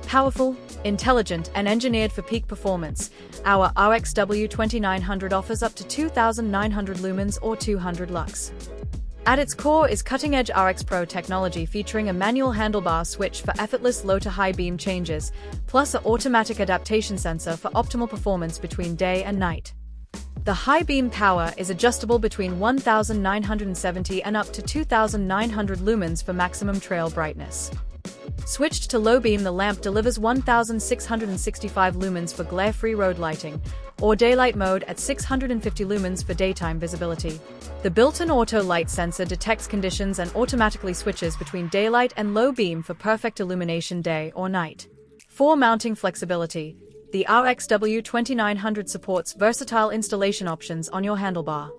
Powerful, intelligent, and engineered for peak performance, our RXW-2900 offers up to 2,900 lumens or 200 lux. At its core is cutting-edge RX Pro technology featuring a manual handlebar switch for effortless low to high beam changes, plus an automatic adaptation sensor for optimal performance between day and night. The high beam power is adjustable between 1,970 and up to 2,900 lumens for maximum trail brightness. Switched to low beam, the lamp delivers 1,665 lumens for glare-free road lighting, or daylight mode at 650 lumens for daytime visibility. The built-in auto light sensor detects conditions and automatically switches between daylight and low beam for perfect illumination day or night. For mounting flexibility, the RXW-2900 supports versatile installation options on your handlebar.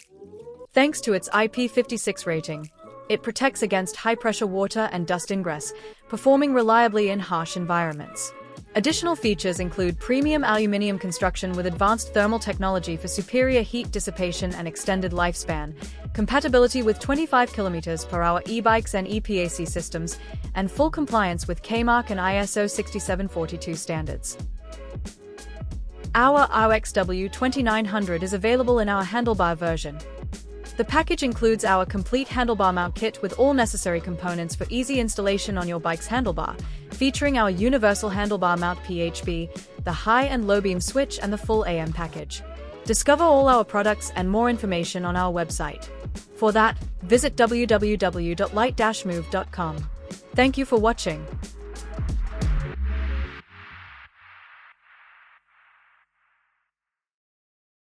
Thanks to its IP56 rating, it protects against high-pressure water and dust ingress, performing reliably in harsh environments. Additional features include premium aluminum construction with advanced thermal technology for superior heat dissipation and extended lifespan, compatibility with 25 km/h e-bikes and EPAC systems, and full compliance with KMark and ISO 6742 standards. Our RXW-2900 is available in our handlebar version. The package includes our complete handlebar mount kit with all necessary components for easy installation on your bike's handlebar, featuring our universal handlebar mount PHB, the high and low beam switch, and the full AM package. Discover all our products and more information on our website. For that, visit www.litemove.com. Thank you for watching.